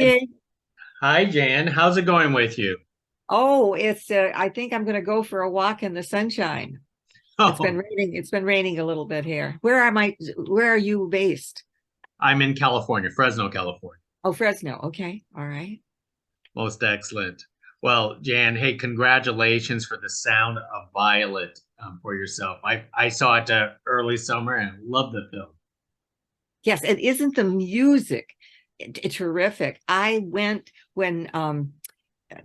Hi, Dave. hi, Jan. How's it going with you? Oh, it's I think I'm going to go for a walk in the sunshine. It's been Oh, raining. It's been raining a little bit here. Where are you based? I'm in California, Fresno, California. Oh, Fresno. Okay. All right. Most excellent. Well, Jan, hey, congratulations for The Sound of Violet for yourself. I saw it early summer and loved the film. Yes, and isn't the music terrific? I went when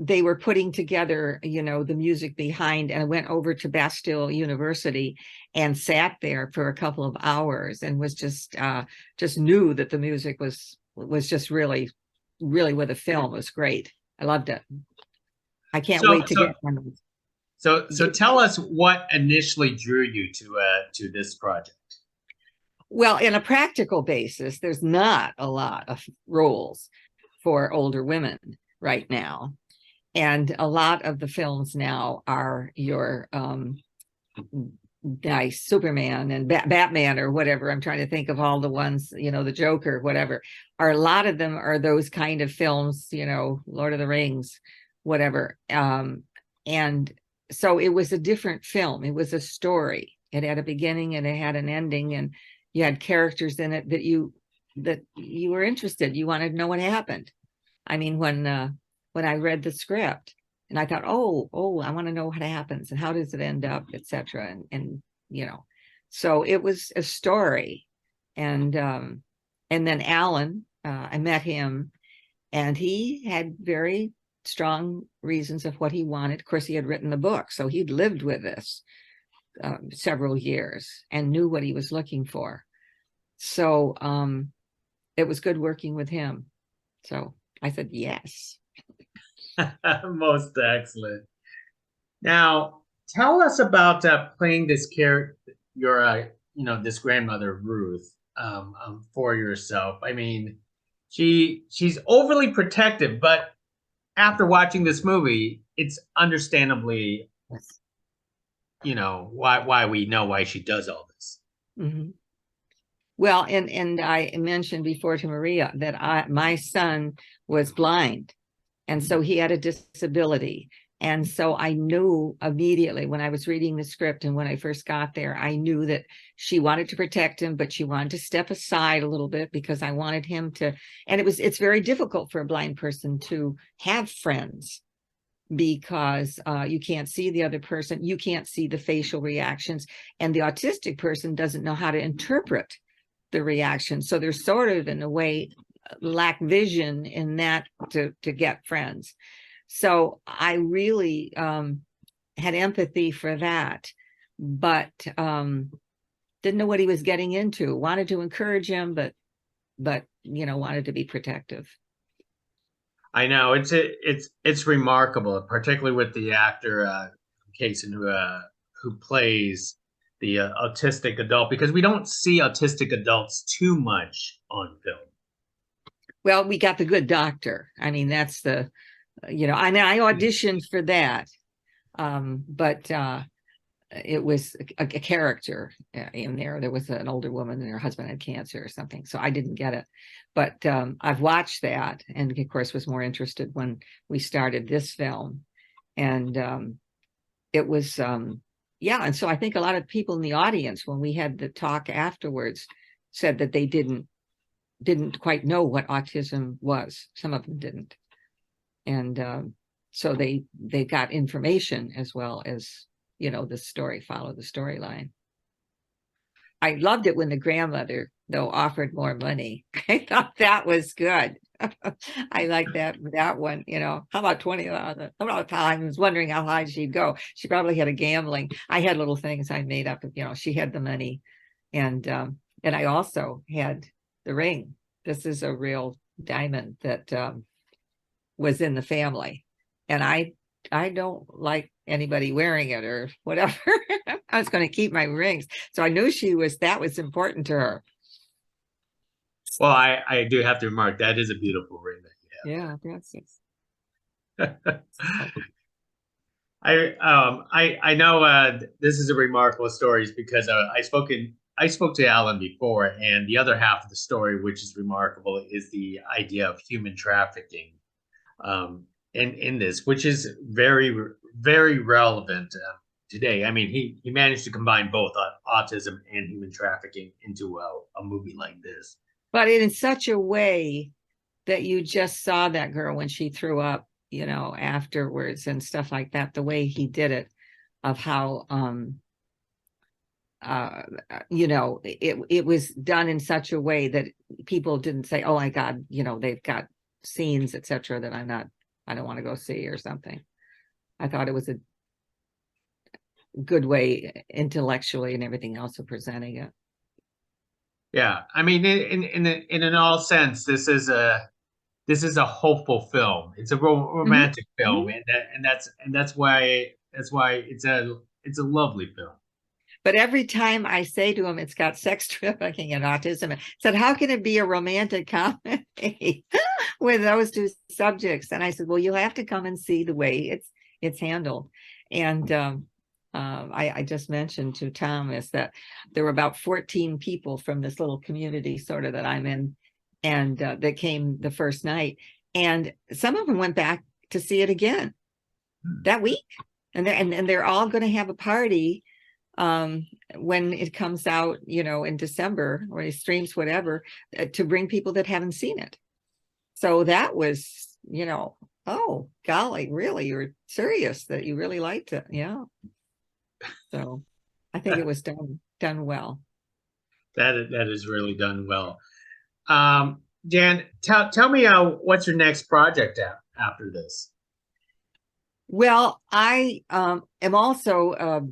they were putting together, the music behind, and I went over to Bastille University and sat there for a couple of hours and was just knew that the music was just really, really with the film was great. I loved it. I can't So, wait to so, get one. so tell us what initially drew you to this project. Well, in a practical basis, there's not a lot of roles for older women right now. And a lot of the films now are your nice Superman and Batman or whatever. I'm trying to think of all the ones, the Joker, whatever. Are a lot of them are those kind of films, Lord of the Rings, whatever. And so it was a different film. It was a story. It had a beginning and it had an ending, and you had characters in it that you were interested. You wanted to know what happened. I mean, when I read the script and I thought, oh, I want to know what happens and how does it end up, etc. And so it was a story. And then Alan, I met him, and he had very strong reasons of what he wanted. Of course, he had written the book, so he'd lived with this several years and knew what he was looking for. So it was good working with him. So I said yes. Most excellent. Now, tell us about playing this character, your, this grandmother Ruth, for yourself. I mean, she's overly protective, but after watching this movie, it's understandably, Yes. why we know why she does all this. Mm-hmm. Well, and I mentioned before to Maria that my son was blind, and so he had a disability. And so I knew immediately when I was reading the script and when I first got there, I knew that she wanted to protect him, but she wanted to step aside a little bit because I wanted him to. And it's very difficult for a blind person to have friends because you can't see the other person, you can't see the facial reactions, and the autistic person doesn't know how to interpret the reaction. So they're sort of, in a way, lack vision in that to get friends. So I really had empathy for that, but didn't know what he was getting into. Wanted to encourage him, but wanted to be protective. I know it's remarkable, particularly with the actor Kason who plays the autistic adult, because we don't see autistic adults too much on film. Well, we got the good doctor. I mean, that's the I mean, I auditioned for that, but it was a character in there. There was an older woman and her husband had cancer or something, so I didn't get it. But I've watched that, and of course was more interested when we started this film. And it was yeah. And so I think a lot of people in the audience, when we had the talk afterwards, said that they didn't quite know what autism was. Some of them didn't. And so they got information as well as the story, follow the storyline. I loved it when the grandmother though offered more money. I thought that was good. I like that one. How about 20,000? How about time? I was wondering how high she'd go. She probably had a gambling. I had little things I made up. She had the money, and I also had the ring. This is a real diamond that was in the family, and I don't like anybody wearing it or whatever. I was going to keep my rings, so I knew that was important to her. Well, I do have to remark that is a beautiful ring Yeah, that's that you have. I know this is a remarkable story because I spoke I spoke to Alan before, and the other half of the story, which is remarkable, is the idea of human trafficking um, in this, which is very relevant today. I mean, he managed to combine both autism and human trafficking into a movie like this. But in such a way that you just saw that girl when she threw up, afterwards and stuff like that, the way he did it, of how it was done in such a way that people didn't say, oh my God, they've got scenes, etc., that I don't want to go see or something. I thought it was a good way intellectually and everything else of presenting it. Yeah, I mean, in an all sense, this is a hopeful film. It's a Mhm. romantic film, Mhm. and that's why it's a lovely film. But every time I say to him, it's got sex trafficking and autism, I said, how can it be a romantic comedy with those two subjects? And I said, well, you'll have to come and see the way it's handled. And I just mentioned to Thomas that there were about 14 people from this little community sort of that I'm in, and that came the first night. And some of them went back to see it again that week. And they're all going to have a party when it comes out, in December, or it streams, whatever, to bring people that haven't seen it. So that was, oh golly, really, you're serious that you really liked it. Yeah. So I think it was done well. That is really done well. Dan, tell me what's your next project after this? Well, I am also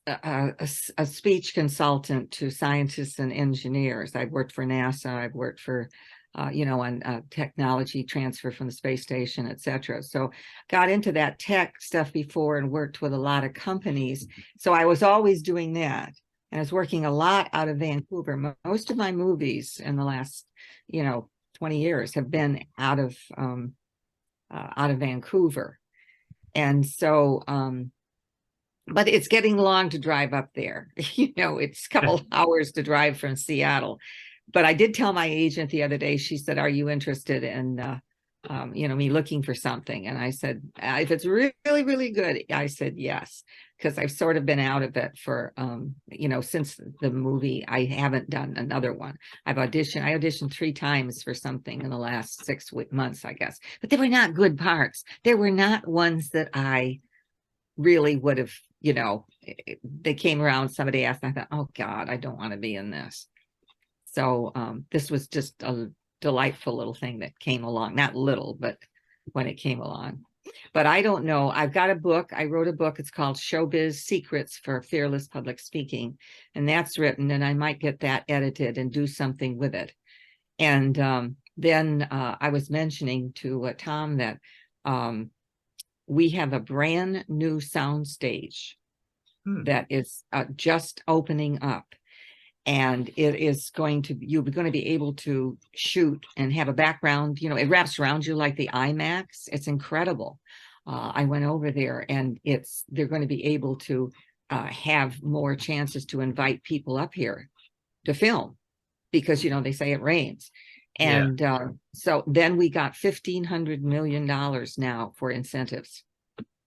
a speech consultant to scientists and engineers. I've worked for NASA. I've worked for, on technology transfer from the space station, etc. So got into that tech stuff before and worked with a lot of companies. So I was always doing that. And I was working a lot out of Vancouver. Most of my movies in the last, 20 years have been out of Vancouver. And so, but it's getting long to drive up there. It's a couple hours to drive from Seattle. But I did tell my agent the other day, she said, are you interested in, me looking for something? And I said, if it's really, really good, I said, yes, because I've sort of been out of it for, since the movie. I haven't done another one. I auditioned 3 times for something in the last 6 months, I guess, but they were not good parts. They were not ones that I really would have, they came around, somebody asked, I thought, oh God, I don't want to be in this. So this was just a delightful little thing that came along, not little, but when it came along. But I don't know. I've got a book. I wrote a book. It's called Showbiz Secrets for Fearless Public Speaking. And that's written, and I might get that edited and do something with it. And then I was mentioning to Tom that we have a brand new sound stage that is just opening up. And it is you're going to be able to shoot and have a background, it wraps around you like the IMAX. It's incredible. I went over there, and they're going to be able to have more chances to invite people up here to film, because, they say it rains. And so then we got $1,500 million now for incentives.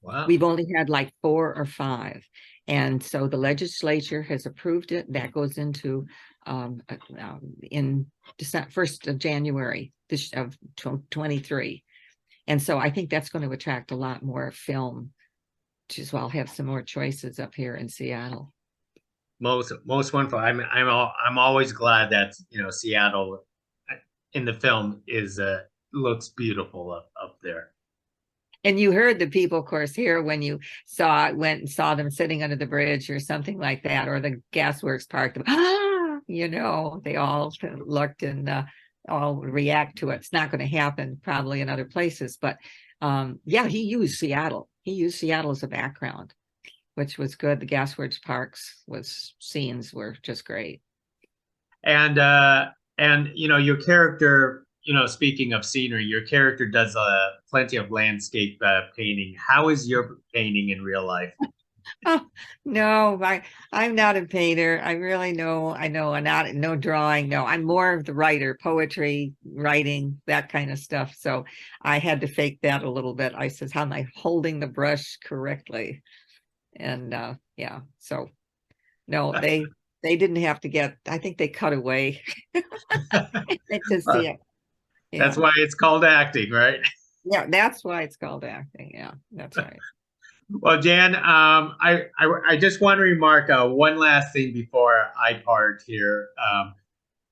Wow. We've only had like 4 or 5. And so the legislature has approved it. That goes into in December, 1st of January of 23. And so I think that's going to attract a lot more film, as well. I'll have some more choices up here in Seattle. Most wonderful. I'm always glad that Seattle in the film looks beautiful up there. And you heard the people, of course, here when you went and saw them sitting under the bridge or something like that, or the gasworks parked. They all looked and all react to it. It's not going to happen probably in other places, but he used Seattle. He used Seattle as a background, which was good. The gasworks parks scenes were just great. And your character. Speaking of scenery, your character does plenty of landscape painting. How is your painting in real life? Oh, no, I'm not a painter. I know, I'm not no drawing. No, I'm more of the writer, poetry, writing, that kind of stuff. So I had to fake that a little bit. I says, how am I holding the brush correctly? And yeah, so no, they didn't have to get, I think they cut away to see Well, it. that's Yeah. why it's called acting, right? Yeah, that's why it's called acting. Yeah, that's right. Well, Jan, I just want to remark one last thing before I part here.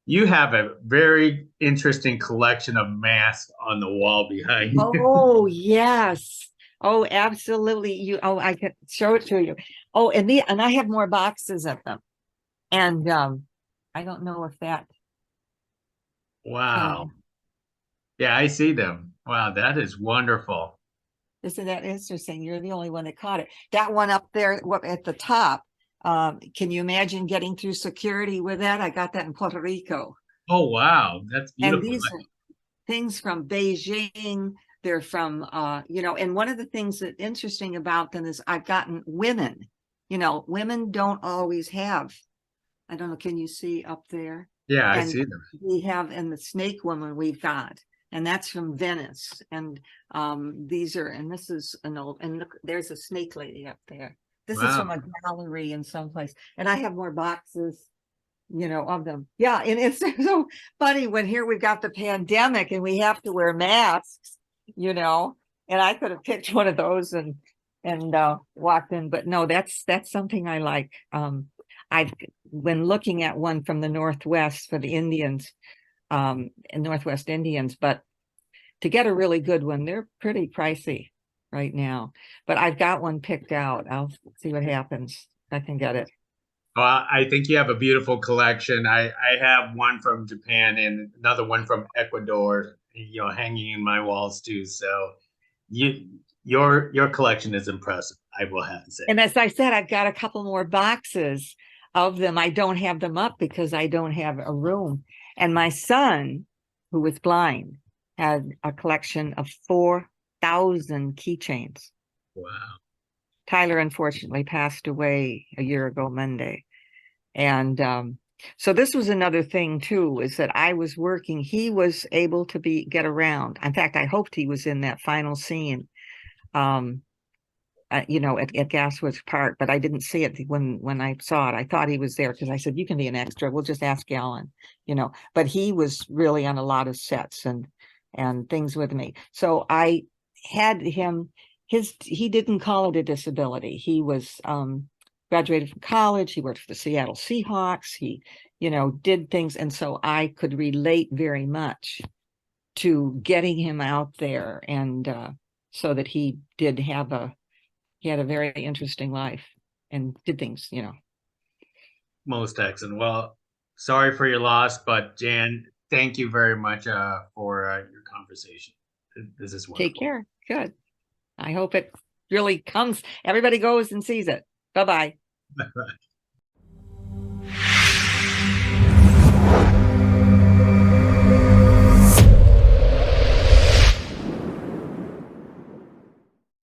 You have a very interesting collection of masks on the wall behind you. Oh, yes. Oh, absolutely. I can show it to you. Oh, and I have more boxes of them. And I don't know if that Wow. can, Yeah, I see them. Wow, that is wonderful. isn't that interesting? You're the only one that caught it. That one up there at the top. Can you imagine getting through security with that? I got that in Puerto Rico. Oh, wow, that's And beautiful. these are things from Beijing. They're from, and one of the things that's interesting about them is I've gotten women, women don't always have, I don't know, can you see up there? Yeah, I And see them. we have, and the snake woman we've got, and that's from Venice. And and this is an old, and look, there's a snake lady up there. This is from Wow. a gallery in someplace. And I have more boxes of them. Yeah. And it's so funny when here we've got the pandemic and we have to wear masks, and I could have picked one of those and walked in, but no, that's something I like. I've been looking at one from the Northwest for the Indians, and Northwest Indians, but to get a really good one, they're pretty pricey right now. But I've got one picked out. I'll see what happens. I can get it. I think you have a beautiful collection. I have one from Japan and another one from Ecuador, hanging in my walls too. So you your collection is impressive, I will have to say. And as I said, I've got a couple more boxes of them. I don't have them up because I don't have a room. And my son, who was blind, had a collection of 4,000 keychains. Wow. Tyler unfortunately passed away a year ago Monday. And so this was another thing too, is that I was working. He was able to get around. In fact, I hoped he was in that final scene. At Gasworth Park, but I didn't see it when I saw it. I thought he was there because I said, you can be an extra. We'll just ask Alan, but he was really on a lot of sets and things with me. So I had him, he didn't call it a disability. He was graduated from college. He worked for the Seattle Seahawks. He, did things. And so I could relate very much to getting him out there and so that he had a very interesting life and did things. Most excellent. Well, sorry for your loss, but Jan, thank you very much for your conversation. This is Take wonderful. care. Good. I hope it really comes. Everybody goes and sees it. Bye-bye.